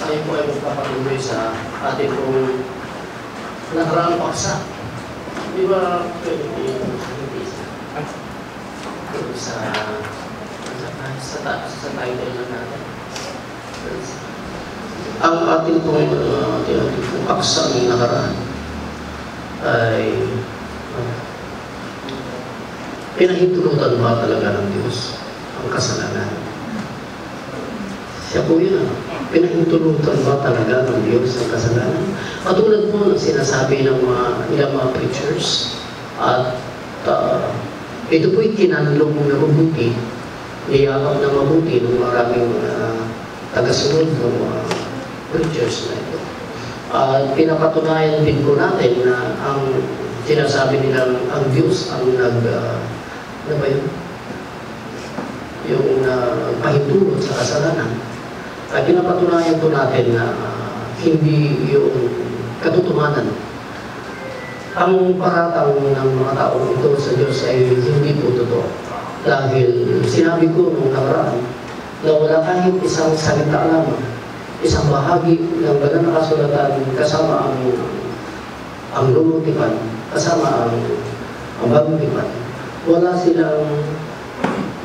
tayo po ay magpapatuloy sa ating pong nakaraang paksa. Di ba pwede sa title lang natin? Ang ating pong paksa ng nakaraan ay pinahintulutan ba talaga ng Diyos ang kasalanan? Siya po yun. Pinahintulutan ba talaga ng Diyos ang kasalanan? Katulad po ng sinasabi ng ilang mga preachers at ito po'y kinanlong na mabuti, niyakap na mabuti ng maraming tagasunod ng mga preachers na ito. At pinapatunayan din po natin na ang sinasabi nilang ang Diyos ang ano ba yun? Yung pahintulot sa kasalanan. Ay pinapatunayan po natin na hindi yung katotohanan. Ang paratang ng mga taong ito sa Diyos ay hindi po totoo. Dahil sinabi ko nung nakaraan na wala kahit isang salita lamang, isang bahagi ng banal na kasulatan kasama ang lumutipan, kasama ang bagong tipan. Wala silang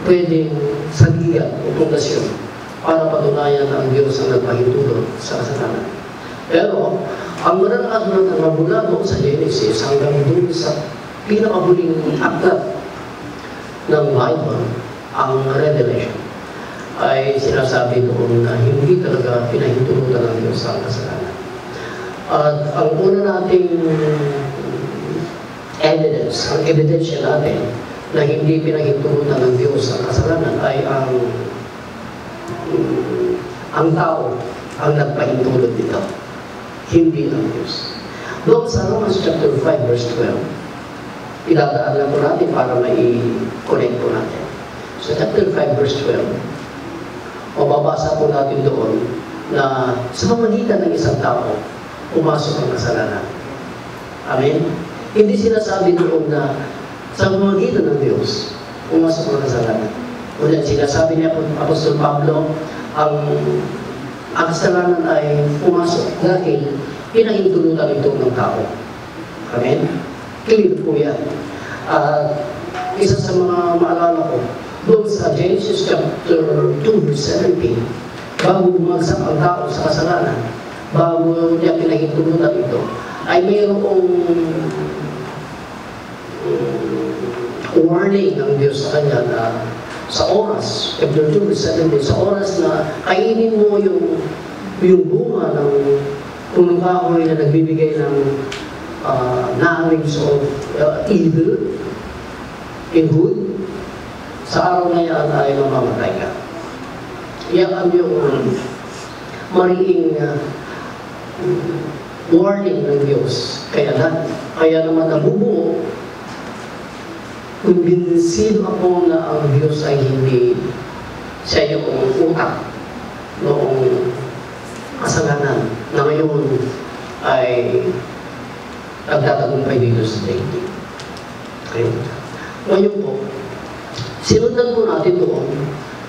pwedeng sagigan o pundasyon para patunayan na ang Diyos ang nagpahintulot sa kasalanan. Pero, ang banal na kasulatan na mula doon sa Genesis hanggang doon sa pinakahuling aklat ng Bible, ang Revelation, ay sinasabi doon na hindi talaga pinahintulutan ng Diyos ang kasalanan. At ang una nating evidence, ang ebidensya natin na hindi pinahintulutan ng Diyos ang kasalanan ay ang tao ang nagpahintulot dito, hindi ang Diyos. Doon sa Romans chapter 5 verse 12, idadaan lang po natin para mai-connect po natin. So chapter 5 verse 12, mababasa po natin doon na sa pamamagitan ng isang tao, pumasok ang kasalanan. Amen? Hindi sinasabi doon na sa pamamagitan ng Diyos, pumasok ang kasalanan. Ulit, sinasabi niya po, Apostol Pablo, ang kasalanan ay pumasok dahil pinahintulutan ito ng tao. Amen? Clear po yan. Isa sa mga maalala ko, doon sa Genesis chapter 2 verse 17, bago bumagsak ang tao sa kasalanan, bago niya pinahintulutan ito, ay mayroong warning ng Diyos sa kanya na sa oras, chapter 2 verse 17, sa oras na kainin mo yung bunga ng punong kahoy na nagbibigay ng knowledge of evil and good, sa araw na yan ay mamamatay ka. Yan yung mariing warning ng Diyos. Kaya naman nabubuo, kumbinsido ako na ang Diyos ay hindi siya yung utak noong kasalanan na ngayon ay nagtatagumpay dito sa daigdig. Ngayon po, sinundan po natin doon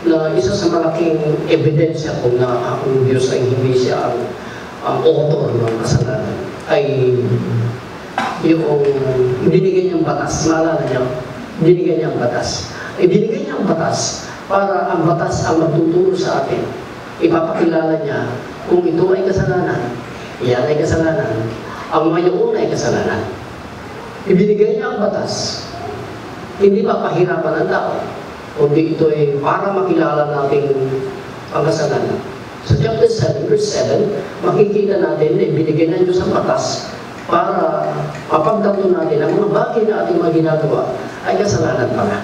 na isa sa malaking ebidensya kung na ang Diyos ay hindi siya ang author ng kasalanan ay yung binigay niyang batas. Maalala niyo? Binigay niyang batas. Ibinigay niyang batas para ang batas ang magtuturo sa atin. Ipapakilala niya kung ito ay kasalanan, iyan ay kasalanan, ang mayoon ay kasalanan. Ibinigay niya ang batas. Hindi papahirapan ang tao, kundi ito ay para makilala natin ang kasalanan. Sa chapter 7, verse 7, makikita natin na ibinigay ng Diyos ang batas para mapagtanto natin ang mga bagay na ating mga ginagawa ay kasalanan pala.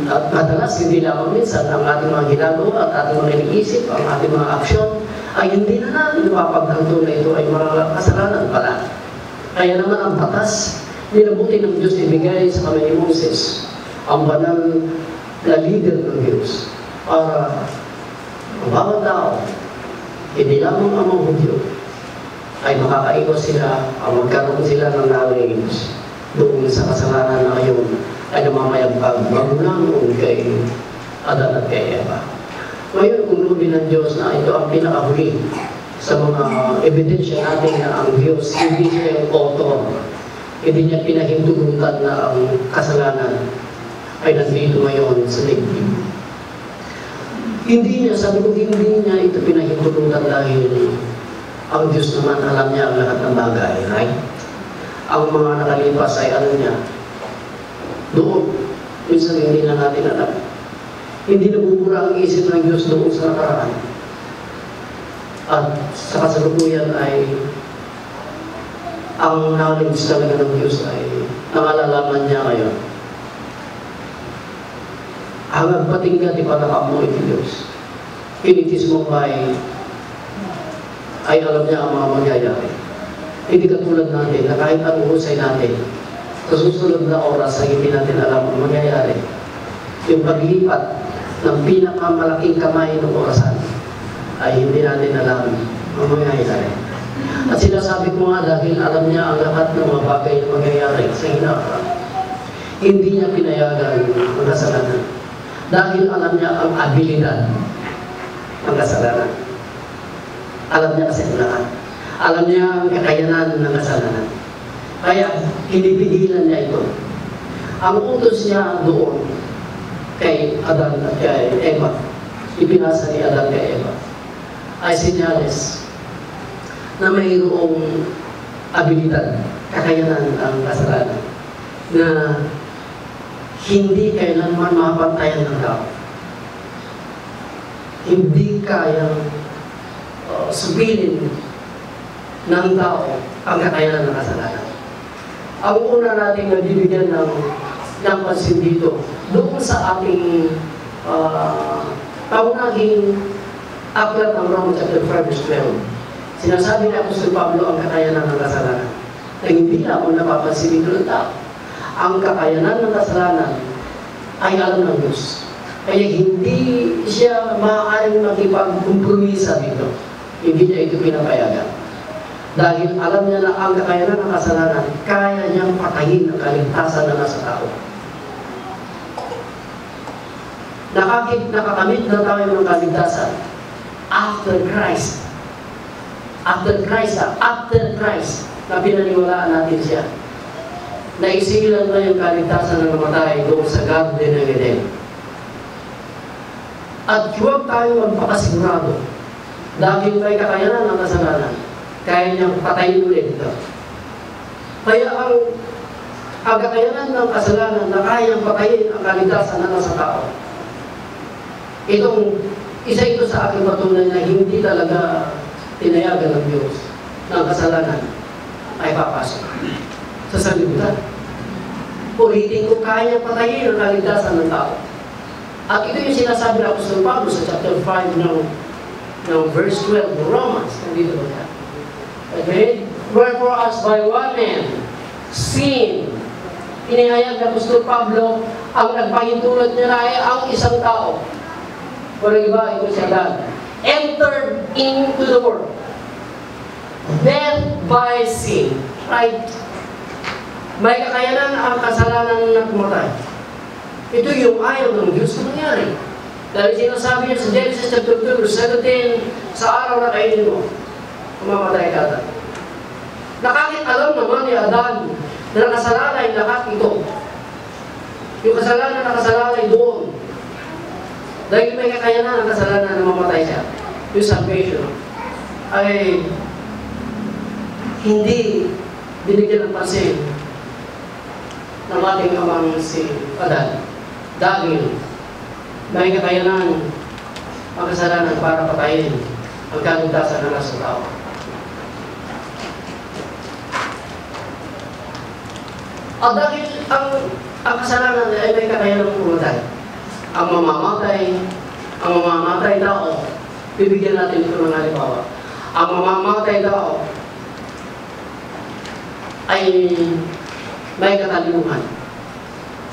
At madalas, hindi lamang minsan ang ating mga ginagawa at ating mga iniisip, ang ating mga aksyon, ay hindi na natin mapagtanto na ito ay mga kasalanan pala. Kaya naman ang batas, nilabuti ng Diyos ibigay sa kamay ni Moses, ang banal na leader ng Diyos, para ang bawat tao, hindi lamang ang mga Hudyo, ay makakaiwas sila, ang magkaroon sila ng knowledge doon sa kasalanan na ngayon ay namamayagpag magulang kay Adan at kay Eva. Ngayon, kung loobin ng Diyos na ito ang pinakahuli sa mga ebidensya natin na ang Diyos hindi siya yung author, hindi niya pinahintulutan na ang kasalanan ay nandito ngayon sa ligid. Hindi niya, sabi ko, hindi niya ito pinahintulutan dahil ang Diyos naman alam niya ang lahat ng bagay, right? Ang mga nakalipas ay ano niya, doon, minsan hindi na natin alam. Hindi nabubura ang isip ng Diyos doon sa nakaraan. At sa kasalukuyan ay ang knowledge talaga ng Diyos ay nakalalaman niya ngayon. Hanggang patingga di pa nakamoy ng Diyos. Kinitis mo ay alam niya ang mga mangyayari. Hindi katulad natin na kahit anong husay natin, sa susunod na oras ay hindi natin alam ang mangyayari. Yung paglipat ng pinakamalaking kamay ng orasan ay hindi natin alam ang mangyayari. At sinasabi ko nga dahil alam niya ang lahat ng mga bagay na mangyayari sa hinaharap. Hindi niya pinayagan ang kasalanan. Dahil alam niya ang abilidad ng kasalanan. Alam niya kasi ang lahat. Alam niya ang kakayanan ng kasalanan. Kaya, pinipigilan niya ito. Ang utos niya doon kay Adan at kay Eva, ipinasa ni Adan kay Eva, ay sinyales na mayroong abilidad, kakayanan ang kasalanan, na hindi kailanman mapantayan ng tao. Hindi kayang subilin ng tao ang kakayanan ng kasalanan. Ang una nating nabibigyan ng pansin dito, doon sa ating paunahing aklat ng Romans chapter 5 verse 12. Sinasabi ni Apostol Pablo ang kakayanan ng kasalanan. Na hindi na ako napapansin dito ng tao. Ang kakayanan ng kasalanan ay alam ng Diyos. Kaya hindi siya maaaring makipag-kompromisa dito. Hindi niya ito pinapayagan. Dahil alam niya na ang kakayanan ng kasalanan, kaya niyang patayin ang kaligtasan na nasa tao. Nakakamit na tayo ng kaligtasan after Christ. After Christ, na pinaniwalaan natin siya. Naisilan na yung kaligtasan ng namatay doon sa Garden ng Eden. At huwag tayo magpakasigurado dahil may kakayanan ng kasalanan, kaya niyang patayin ulit ito. Kaya ang kakayanan ng kasalanan na kayang patayin ang kaligtasan na nasa tao, isa ito sa aking patunay na hindi talaga tinayagan ng Diyos ng kasalanan ay papasok sa sanlibutan. Ulitin ko, kaya patayin ang kaligtasan ng tao. At ito yung sinasabi ng Apostol Pablo sa chapter 5 ng verse 12 ng Romans. Nandito ba yan? Okay? Wherefore as by one man, sin, inihayag ng Apostol Pablo, ang nagpahintulot niya na ay ang isang tao. Walang iba, ito si Adan. Entered into the world. Death by sin. Right? May kakayanan ang kasalanan na pumatay. Ito yung ayaw ng Diyos na nangyari. Dahil sinasabi niya sa Genesis chapter 2, verse 17, sa araw na kainin mo, mamamatay ka na. Nakakit alam naman ni Adan na nakasalalay lahat ito. Yung kasalanan na nakasalalay doon. Dahil may kakayanan ang kasalanan na mamatay siya. Yung salvation ay hindi binigyan ng pansin ng ating amang si Adan. Dahil may kakayanan ang kasalanan para patayin ang kaligtasan ng nasa tao. At dahil ang kasalanan ay may kakayanan ng pumatay, ang mamamatay tao, bibigyan natin ito ng halimbawa. Ang mamamatay tao ay may katalinuhan.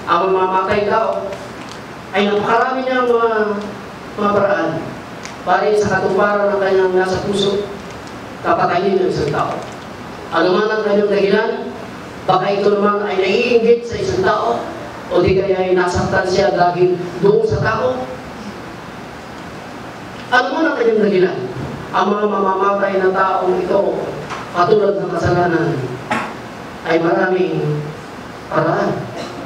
Ang mamamatay tao ay napakarami niyang mga paraan para sa katuparan ng kanyang nasa puso, kapatayin ng isang tao. Ano man ang kanyang dahilan, baka ito naman ay naiinggit sa isang tao, o di kaya ay nasaktan siya dahil doon sa tao. Ano man ang kanyang dahilan? Ang mga mamamatay na taong ito, katulad ng kasalanan, ay maraming paraan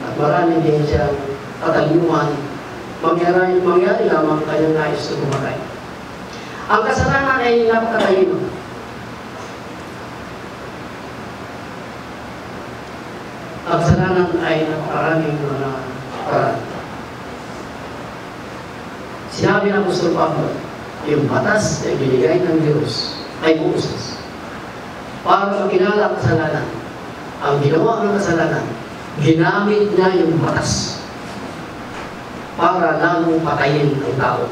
at maraming din siyang katalinuhan. Mangyari lamang kanyang nais na bumatay. Ang kasalanan ay napakatalino. Ang kasalanan ay napakaraming mga paraan. Sinabi ng Apostol Pablo, yung batas na binigay ng Diyos ay Moses para makilala ang kasalanan. Ang ginawa ng kasalanan, ginamit niya yung batas para lalong patayin ang tao.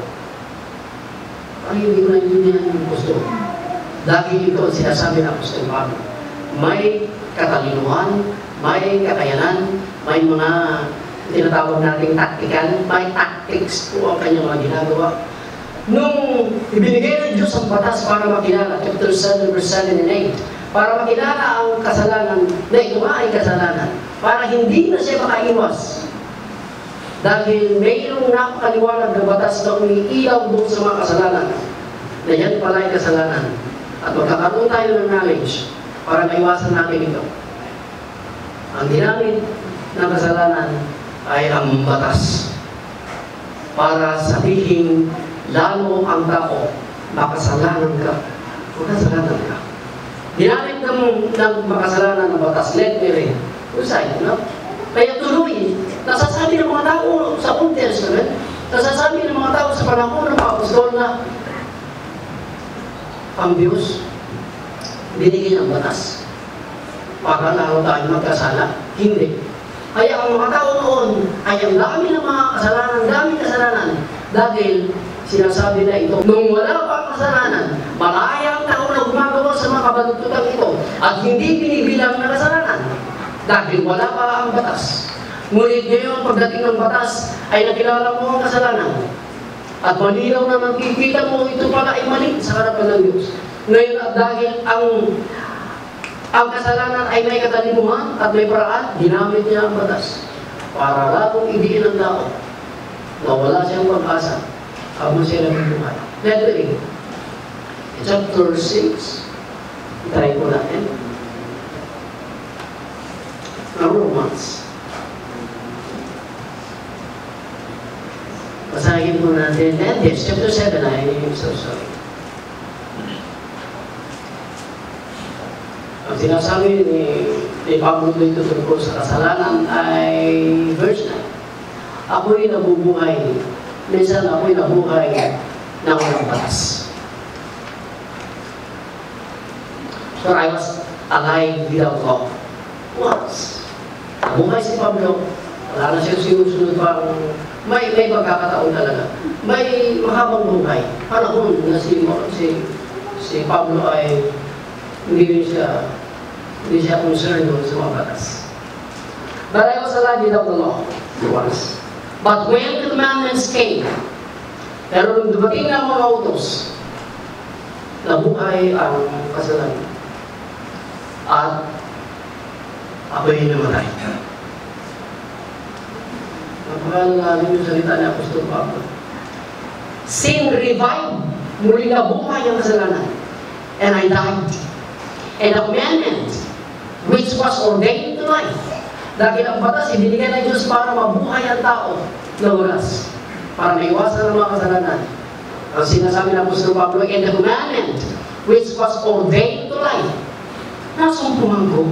Ang hindi ko naintindihan yung gusto. Dahil ito ang sinasabi ng Apostol Pablo. May katalinuhan, may kakayanan, may mga tinatawag nating tactical, may tactics po ang kanyang mga ginagawa. Nung ibinigay ng Diyos ang batas para makilala, chapter 7, verse 7 and 8, para makilala ang kasalanan na ito ay kasalanan, para hindi na siya makaiwas. Dahil mayroong napakaliwanag na batas na umiilaw doon sa mga kasalanan, na yan pala ay kasalanan. At magkakaroon tayo ng knowledge para maiwasan natin ito. Ang ginamit ng kasalanan ay ang batas para sabihin lalo ang tao, makasalanan ka, makasalanan ka. Ginamit ng makasalanan ng batas, let me read. Usay, no? Kaya tuloy, nasasabi ng mga tao sa Old Testament, nasasabi ng mga tao sa panahon ng mga apostol na ang Diyos binigyan ng batas para lalo tayo magkasala. Hindi. Kaya ang mga tao noon ay ang dami ng mga kasalanan, daming kasalanan. Dahil sinasabi na ito, nung wala pa ang kasalanan, malayang tao na gumagawa sa mga kabalututang ito at hindi binibilang na kasalanan. Dahil wala pa ang batas. Ngunit ngayon, pagdating ng batas, ay nakilala mo ang kasalanan. At malinaw na nakikita mo, ito pala ay mali sa harapan ng Diyos. Ngayon, at dahil ang kasalanan ay may katalinuhan at may paraan, ginamit niya ang batas para lalong idiin ang tao na wala siyang pag-asa habang siya nabibuhay. Let me read. Chapter 6. Try ko natin. Romans. Basahin mo natin. And yes, chapter 7, I'm so sorry. Ang sinasabi ni Pablo dito tungkol sa kasalanan ay verse 9. Ako'y nabubuhay. Minsan ako'y nabuhay na walang batas. So I was alive without law. Once. Nabuhay si Pablo. Wala na siyang sinusunod pang may pagkakataon talaga. May mahabang buhay. Panahon na si Pablo ay hindi siya concerned doon sa mga batas. But I was alive without the law. Once. But when the commandments came, pero nung dumating na mga utos, nabuhay ang kasalanan. At ako'y namatay. Napakalalim yung salita ni Apostol Pablo. Sin revived, muli na buhay ang kasalanan. And I died. And the commandment, which was ordained to life. Dahil ang batas, ibinigay ng Diyos para mabuhay ang tao na oras. Para maiwasan ang mga kasalanan. Ang sinasabi ng Apostol Pablo, and the commandment, which was ordained to life. Nasumpungan ko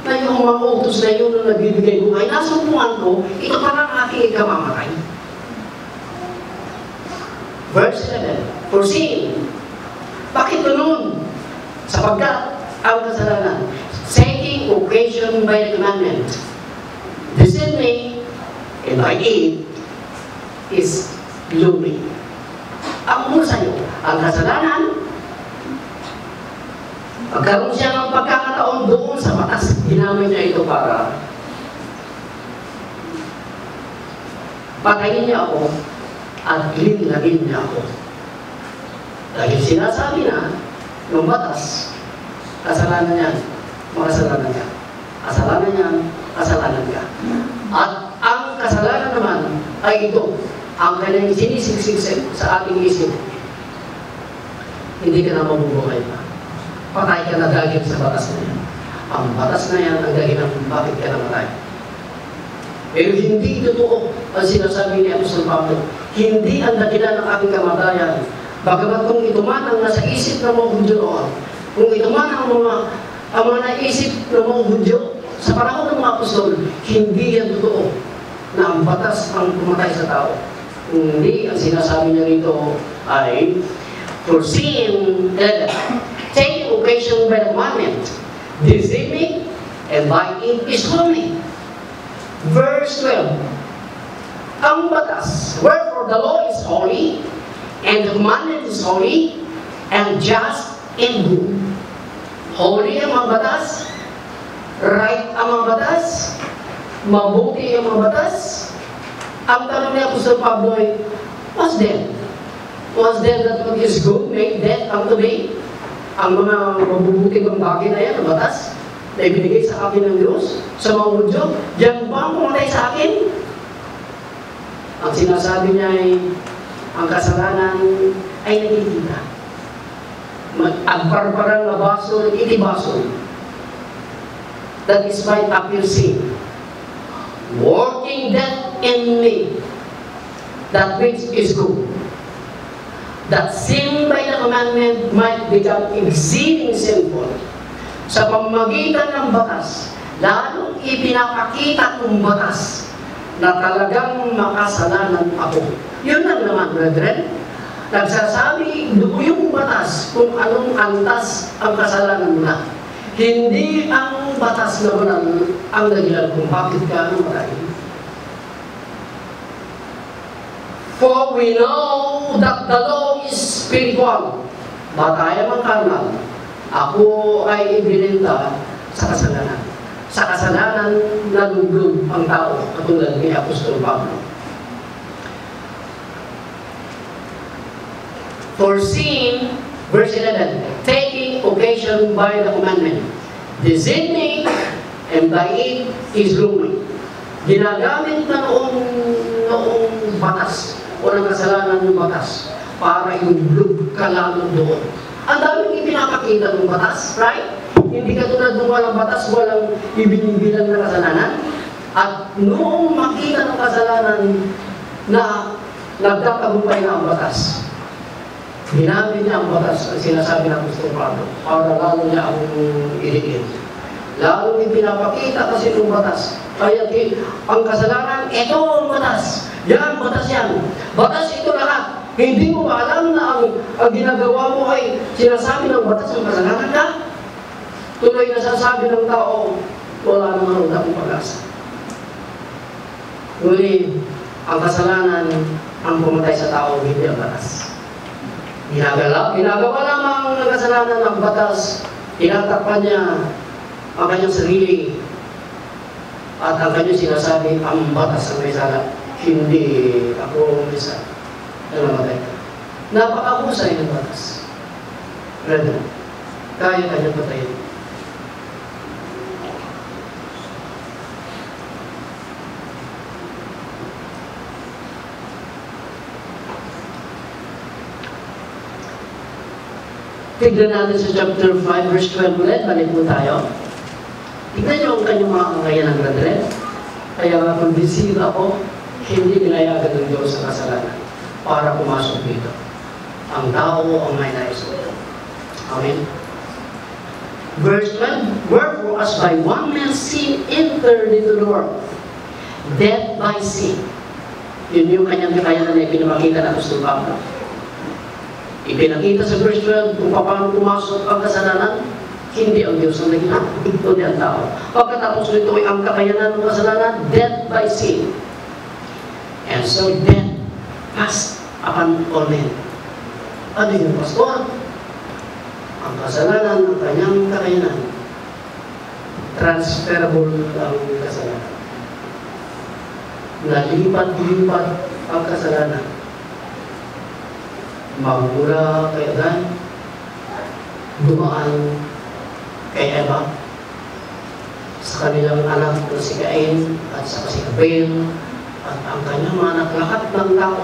na yung mga utos na yun na nagbibigay buhay, nasumpungan ko, ito parang aking ikamamatay. Verse 11, for sin. Bakit ganun? Sapagkat ang kasalanan, taking occasion by the commandment, visit me, and I eat, is glory. Ang muna sa'yo, ang kasalanan, pagkaroon siya ng pagkakataon doon sa batas, ginamit niya ito para patayin niya ako at linlagin niya ako. Dahil sinasabi na ng batas, kasalanan niya, makasalanan niya. Kasalanan niya, kasalanan ka. At ang kasalanan naman ay ito, ang kanyang sinisiksik sa ating isip, hindi ka na mabubuhay pa. Patay ka na dahil sa batas na yan. Ang batas na yan ang dahilan kung bakit ka namatay. Pero hindi totoo ang sinasabi ni Apostol Pablo. Hindi ang dahilan ng aking kamatayan. Bagamat kung ito man ang nasa isip ng mga Hudyo noon, kung ito man ang mga naisip ng mga Hudyo sa panahon ng mga apostol, hindi yan totoo na ang batas ang pumatay sa tao. Hindi, ang sinasabi niya rito ay foreseeing, taking occasion by the commandment, deceiving, and by it is holy. Verse 12, ang batas, wherefore the law is holy, and the commandment is holy, and just and good. Holy ang mga batas, right ang mga batas, mabuti ang mga batas. Ang tanong ni Apostol Pablo ay, was there? Was there that what is good made death unto me? Ang mga mabubuti kong bagay na yan, ang batas, na ibinigay sa akin ng Diyos, sa mga Hudyo, yan ba ang pumatay sa akin? Ang sinasabi niya ay, ang kasalanan ay nakikita. Agbarbarang na baso, itibaso. That is my appeal sin. Working death in me, that which is good. That sin by the commandment might become exceeding sinful. Sa pamamagitan ng batas, lalong ipinapakita ng batas na talagang makasalanan ako. Yun lang naman, brethren. Nagsasabi yung batas kung anong antas ang kasalanan mo na. Hindi ang batas naman ang dahilan kung bakit ka namatay. For we know that the law is spiritual, bataya mang karnal. Ako ay ibininta sa kasalanan. Sa kasalanan, nalulog ang tao, katulad ni Apostol Pablo. For sin, verse 11, taking occasion by the commandment, designing and by it is ruling. Ginagamit na noong batas o ng kasalanan ng batas para ilulog ka lamang doon. Ang daming ipinapakita ng batas, right? Hindi katulad ng walang batas, walang ibinibilang na kasalanan. At noong makita ng kasalanan na nagtatagumpay na ang batas, ginamit niya ang batas, ang sinasabi ng Apostol Pablo, para lalo niya ang iliin. Lalo niya pinapakita kasi ng batas. Kaya ang kasalanan, ito ang batas. Yan, batas yan. Batas ito lahat. Hindi mo alam na ang ginagawa mo ay sinasabi ng batas ang kasalanan ka. Tuloy na sasabi ng tao, wala naman akong pag-asa. Ngunit, ang kasalanan ang pumatay sa tao, hindi ang batas. Ginagawa lamang ng kasalanan ng batas, tinatakpan niya ang kanyang sarili at ang kanyang sinasabi, ang batas ang may sala. Hindi ako may sala. Namatay ka. Napakahusay ng batas. Brethren, kaya kanyang patayin. Tignan natin sa chapter 5, verse 12 ulit. Balik po tayo. Tignan niyo ang kanyang mga kakayanan, brethren. Kaya nga kung bisita ako, hindi pinayagan ng Diyos sa kasalanan para pumasok dito. Ang tao ang may nais ito. Amen. Verse 12, wherefore as by one man sin entered into the world, death by sin. Yun yung kanyang kakayanan na ipinapakita ng Apostol Pablo. Ipinakita sa verse 12 kung paano pumasok ang kasalanan, hindi ang Diyos ang naging ito ni ang tao. Pagkatapos nito ay ang kakayanan ng kasalanan, death by sin. And so death passed upon all men. Ano yung pastor? Ang kasalanan ng kanyang kakayanan, transferable ang kasalanan. Nalipat-lipat ang kasalanan. Magmula kay Adan, dumaan kay Eva, sa kanilang anak na si Cain at sa si Abel, at ang kanyang mga anak, lahat ng tao,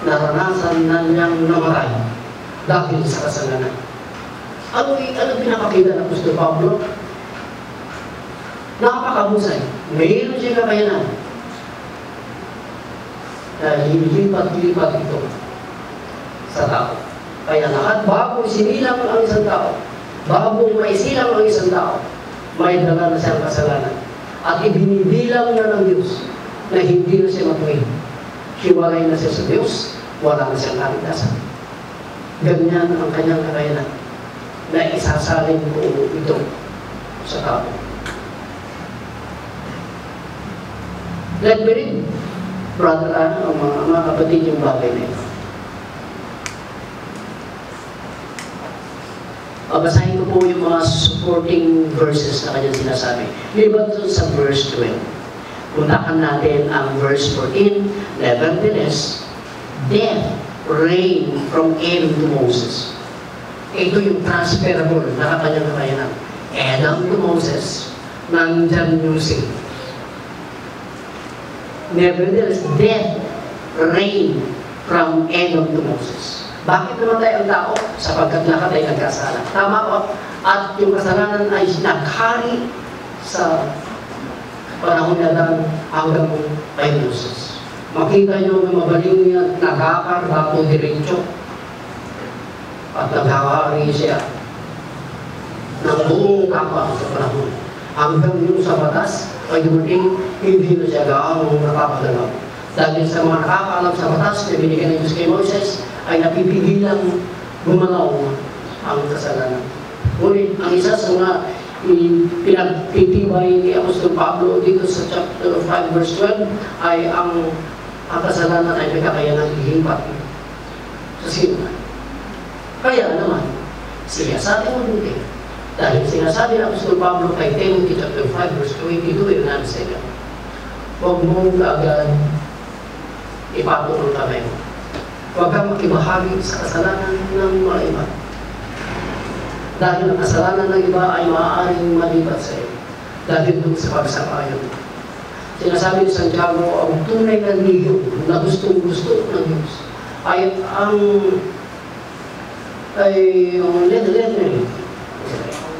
naranasan na niyang namatay. dahil sa kasalanan. Ano pinapakita ng Apostol Pablo? Napakahusay. Mayroon siya kakayanan. Dahil lipat-lipat ito sa tao. Kaya lahat bago isinilang ang isang tao, bago maisilang ang isang tao, may dala na siyang kasalanan. At ibinibilang na ng Diyos na hindi na siya matuwid. Hiwalay na siya sa Diyos, wala na siyang kaligtasan. Ganyan ang kanyang kakayanan na isasalin ko ito sa tao. Let me read, brother, mga kapatid, yung bagay na ito. Basahin ko po yung mga supporting verses na kanyang sinasabi. Liban doon sa verse 12. Puntakan natin ang verse 14. Nevertheless, death reigned from Adam to Moses. Ito yung transferable na kanyang kakayanan. Adam to Moses, nandyan yung sin. Nevertheless, death reigned from Adam to Moses. Bakit namatay ang tao? Sapagkat lahat ay nagkasala. Tama po. At yung kasalanan ay naghari sa panahon na Dan hanggang kay Moses. Makita nyo may mabaliw niya, nagkakar, dapo diretso. At naghahari siya ng buong kapwa sa panahon. Hanggang yung sa batas ay dumating, hindi na siya gaano nakapagalaw. Dahil sa mga nakakaalam sa batas na binigyan ng Diyos kay Moses, ay napipigilang gumalaw ang kasalanan. Ngunit ang isa sa mga pinagtitibay ni Apostol Pablo dito sa chapter 5 verse 12 ay ang kasalanan ay may kakayanang ihimpat sa sino. Kaya naman, sinasabi mo dito. Dahil sinasabi ng Apostol Pablo kay Timothy chapter 5 verse 22 and 9, huwag mong agad ipatulong kamay mo. Huwag kang makibahagi sa kasalanan ng mga iba. Dahil ang kasalanan ng iba ay maaaring malipat sa iyo. Dahil doon sa pagsakayan. Sinasabi ni Santiago, ang tunay na religion na gustong-gusto ng Diyos ay ang letter.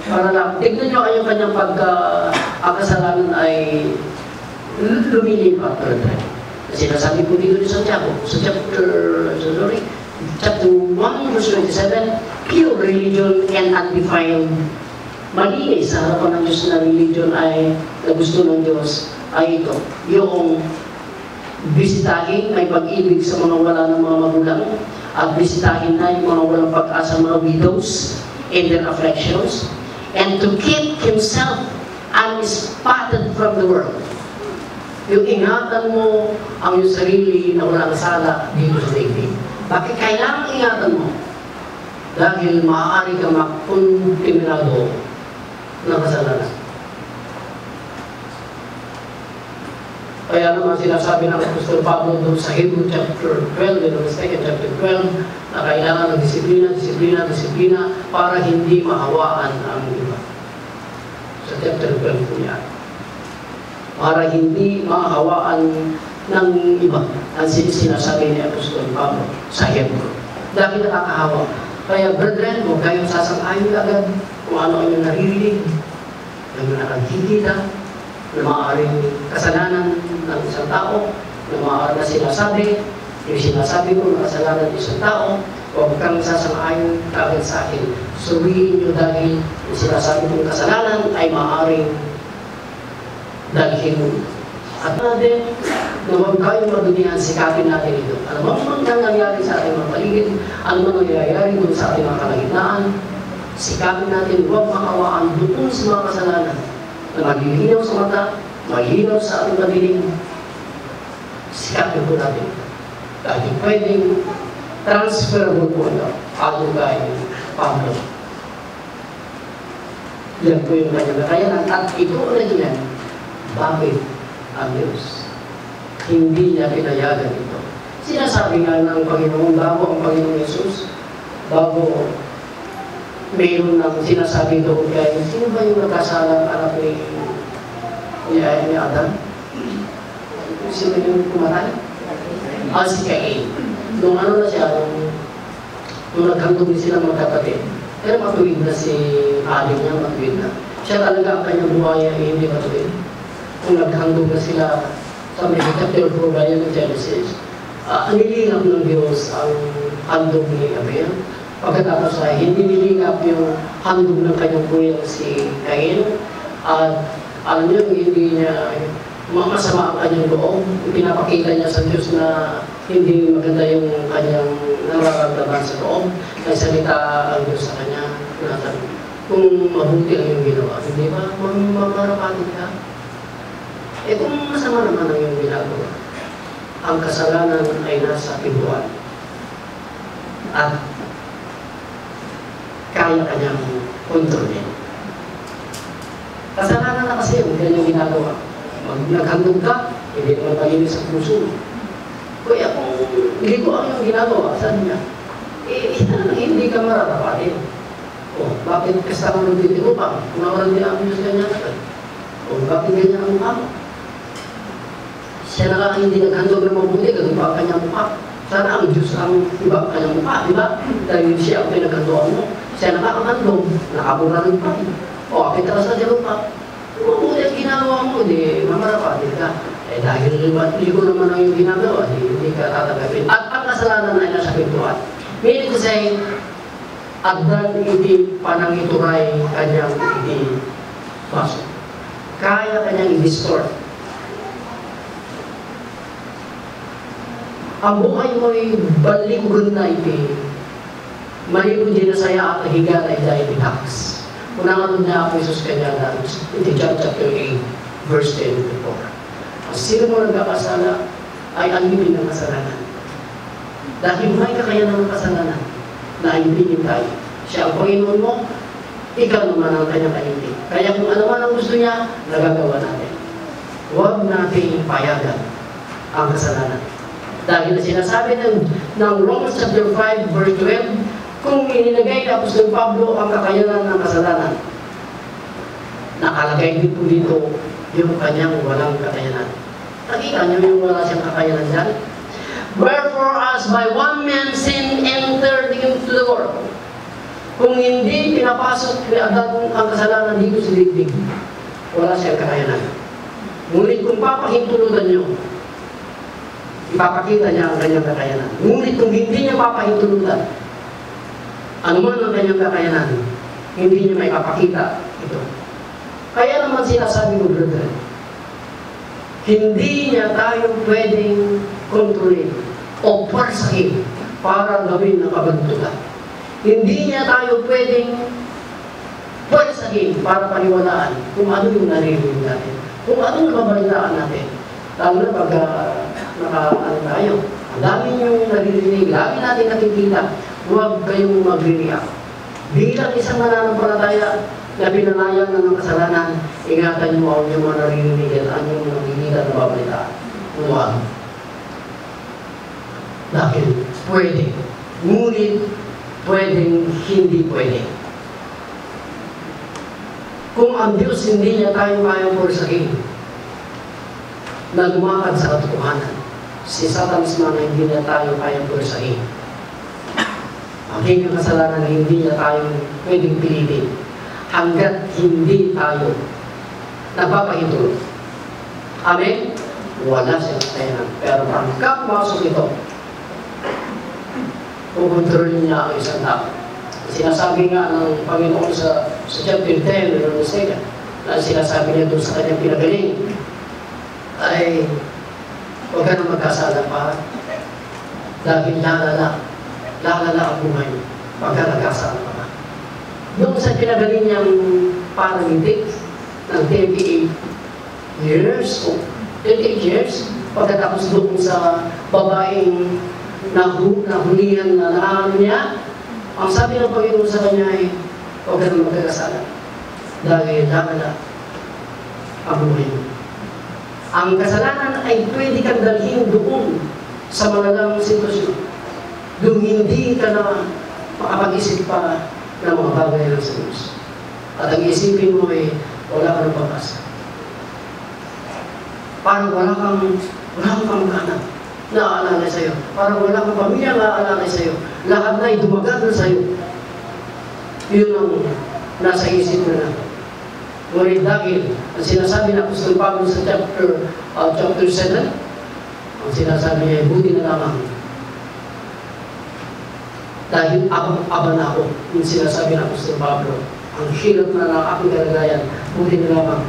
Para lang, tignan nyo ang kanyang ang kasalanan ay lumilipat. Sinasabi po dito ni Santiago sa chapter 1 verse 27, pure religion and undefiled. Malinis sa harapan ng Diyos na religion ay na gusto ng Diyos ay ito. Yung bisitahin, may pag-ibig sa mga wala ng mga magulang, at bisitahin na yung mga walang pag-asa, mga widows in their afflictions, and to keep himself unspotted from the world. Yung ingatan mo ang iyong sarili na walang sala dito sa daigdig. Bakit kailangan ingatan mo? Dahil maaari ka makontaminado ng kasalanan. Kaya naman sinasabi ng Apostol Pablo doon sa Hebrew chapter 12, chapter 12, na kailangan ng disiplina para hindi mahawaan ang iba. Sa chapter 12 po yan. Para hindi mahawaan ng iba ang sinasabi ni Apostol Pablo sa Hebrew. Dahil nakakahawa. Kaya brethren, huwag kayong sasang-ayon agad kung ano ang inyong naririnig, ang nakakikita, na maaaring kasalanan ng isang tao, na maaaring na sinasabi, yung sinasabi ko na kasalanan ng isang tao, huwag kang sasang-ayon agad sa akin. Suriin nyo dahil yung sinasabi kong kasalanan ay maaaring dalhin. At natin, na huwag kayong madumihan, sikapin natin ito. Ano man nangyayari sa ating mga paligid, ano man nangyayari doon sa ating mga kalagitnaan, sikapin natin, huwag makawaan doon sa mga kasalanan na maglilinaw sa mata, malinaw sa ating madilim. Sikapin po natin. Dahil pwedeng transferable po ito, ato kay Pablo. Yan po yung kanyang kakayanan. At ito ulit yan, bakit ang Diyos hindi niya pinayagan ito? Sinasabi nga ng Panginoon, bago ang Panginoon Jesus, bago mayroon ng sinasabi doon kay, sino ba yung nagkasalang anak ni Adam? Sino yung kumatay? Si Cain. Nung ano na siya, Nung naghandog din sila mga kapatid. Pero matuwid na si aling niya, matuwid na. Siya talaga ang kanyang buhay ay hindi matuwid. Kung naghandog na sila sa may chapter 4 ng Genesis, nilingap ng Diyos ang handog ni Abel. Pagkatapos ay hindi nilingap yung handog ng kanyang kuya si Cain. At alam niyo, hindi niya masama ang kanyang loob. Pinapakita niya sa Diyos na hindi maganda yung kanyang nararamdaman sa loob. Nagsalita ang Diyos sa kanya. Kung mabuti lang yung ginawa, hindi ba mamarapatin ka? Eh kung masama naman ang yung ginagawa, ang kasalanan ay nasa pintuan. At kaya kanyang kontrolin. Kasalanan na kasi yung kanyang ginagawa. Naghandog ka, hindi naman malinis sa puso. Kaya kung hindi ko ang yung ginagawa, saan niya? Hindi ka mararapatin. Bakit kasama ng dito pa? Kung nawalan niya ang Diyos ganyan natin. Bakit ganyan ang mukha mo? Siya na hindi naghandog ng mabuti, ganun pa ang kanyang mukha. Sana ang Diyos ang iba ang kanyang mukha, di ba? Dahil siya ang pinaghandoan mo. Siya na ang handog, nakabura rin pa. Kapit ka sa Diyos pa. Mabuti ang ginagawa mo, di mamarapatin ka. Dahil ligo naman ang yung ginagawa, hindi ka tatanggapin. At ang kasalanan ay nasa pintuan. Meaning to say, agdan hindi panang ituray kanyang hindi pasok. Kaya kanyang i-distort. Ang buhay mo ay baligon na iti. Malibon din na saya at higa na diabetes. Unang niya ako Isus kanya na iti John chapter 8, verse 10 to 4. Ang sino mo nagkakasala ay alipin ng kasalanan. Dahil may kakayanan ng kasalanan na alipin tayo. Siya ang Panginoon mo, ikaw naman ang kanyang kainti. Kaya kung ano man ang gusto niya, nagagawa natin. Huwag natin payagan ang kasalanan. Dahil sinasabi ng Romans chapter 5, verse 12, kung inilagay ni Apostol Pablo ang kakayanan ng kasalanan, nakalagay din po dito yung kanyang walang kakayanan. Nakita niyo yung wala siyang kakayanan dyan? Wherefore, as by one man sin entered into the world, kung hindi pinapasok ni Adan ang kasalanan dito sa dibdib, wala siyang kakayanan. Ngunit kung papahintulutan niyo, ipapakita niya ang kanyang kakayanan. Ngunit kung hindi niya papahintulutan, ano man ang kanyang kakayanan, hindi niya may papakita ito. Kaya naman sinasabi mo, brother, hindi niya tayo pwedeng kontrolin o parsahin para gawin ng kabantugan. Hindi niya tayo pwedeng parsahin para paniwalaan kung ano yung naririnig natin, kung ano yung nababalitaan natin. Lalo na pag tayo, ang dami yung naririnig, lagi natin nakikita, huwag kayong mag-react. Bilang isang mananampalataya na pinanayan na ng kasalanan, ingatan mo ang yung mga naririnig at ang yung nakikita na babalitaan. Huwag. Dahil pwede. Ngunit pwedeng hindi pwede. Kung ang Diyos hindi niya tayo kayang pursahin na lumakad sa katotohanan, si Satan mismo na hindi niya tayo kayang pursahin. Ang kanyang kasalanan na hindi niya tayo pwedeng pilitin hanggat hindi tayo nagpapahintulot. Amen? Wala siyang kakayanan. Pero pagka pumasok ito, kukontrolin niya ang isang tao. Sinasabi nga ng Panginoon sa chapter 10, na sinasabi niya doon sa kanyang pinagaling, ay huwag ka na magkasala pa dahil lalala ang buhay mo pagka nagkasala ka pa. Doon sa pinagaling niyang paralytic ng 28 years, pagkatapos doon sa babaeng nahulihan na naano niya, ang sabi ng Panginoon sa kanya ay huwag ka na magkakasala dahil lalala ang buhay mo. Ang kasalanan ay pwede kang dalhin doon sa malalang sitwasyon. Doon hindi ka na makapag-isip pa ng mga bagay ng sa Diyos. At ang isipin mo ay wala ka ng pag-asa. Parang wala kang kamag-anak. naaalala sa'yo. Parang wala kang pamilya naaalala sa'yo. Lahat na dumagat na sa'yo. Yun ang nasa isip mo na. Ngunit dahil, ang sinasabi ng Apostol Pablo sa chapter 7, ang sinasabi niya, buti na lamang. Dahil aba na ako, yung sinasabi ng Apostol Pablo, ang hirap na ng aking kalagayan, buti na lamang,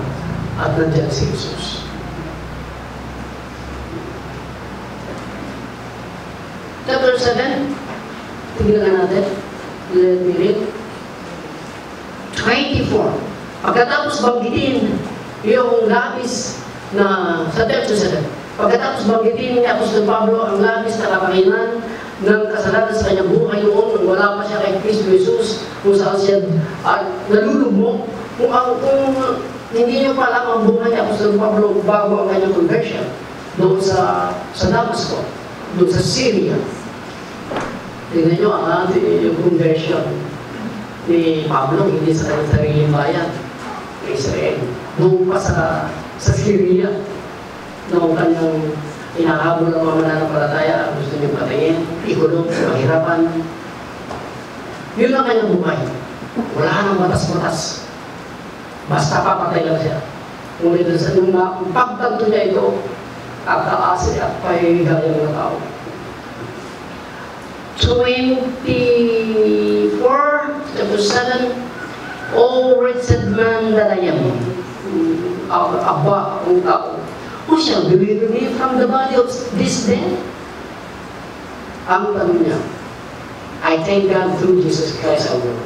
at nandiyan si Jesus. Chapter 7, tingnan natin. Let me read. 24. Pagkatapos banggitin yung labis na, sa chapter 7, pagkatapos banggitin ni Apostol Pablo ang labis na kapanginan ng kasalanan sa kanyang buhay noon nung wala pa siya kay Kristo Jesus, kung saan siya nalulubog. Kung hindi niyo pa alam ang buhay ni Apostol Pablo bago ang kanyang conversion doon sa Damasco, doon sa Syria. Tingnan nyo ang yung conversion ni Pablo, hindi sa kanyang sariling bayan, Israel. Doon pa sa Syria, noong kanyang inahabol ng mga mananampalataya, gusto niyong patayin, ikulong, mahirapan. Yun ang kanyang buhay. Wala nang batas-batas. Basta papatay lang siya. Ngunit nung pagtanto niya ito, at taas at pahigaya ng tao. 24, chapter 7, O wretched man that I am, Aba, ang tao, who shall deliver me from the body of this death? Ang tanong niya, I thank God through Jesus Christ our Lord.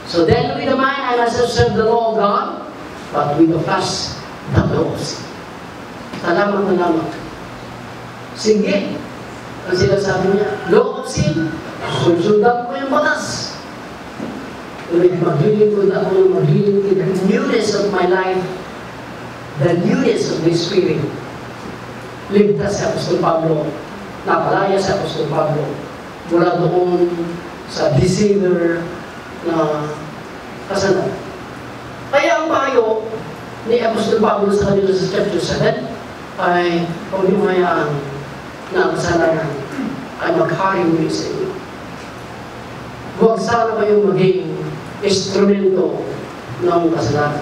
So then with the mind, I must serve the law of God, but with the flesh, the laws. Salamat na lamang. Sige, ang sinasabi niya, law of sin, sundan ko yung batas. Ngunit maglilingkod ako ng maglilingkod the newness of my life, the newness of the Spirit. Ligtas si Apostol Pablo, napalaya si Apostol Pablo, mula doon sa deceiver na kasalanan. Kaya ang payo ni Apostol Pablo sa kanila sa chapter 7 ay huwag niyo hayaan na ang kasalanan ay maghari muli sa inyo. Huwag sana kayong maging instrumento ng kasalanan.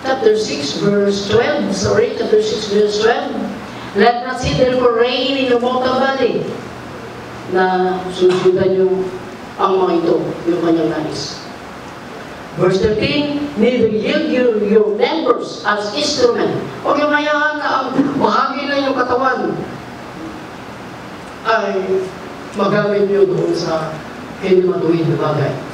Chapter 6 verse 12, chapter 6 verse 12, let not sin therefore reign in your mortal body, na susundan nyo ang mga ito, yung kanyang nais. Verse 13, neither yield your members as instrument. Huwag yung hayaan na ang bahagi na yung katawan ay magamit nyo doon sa hindi matuwid na bagay.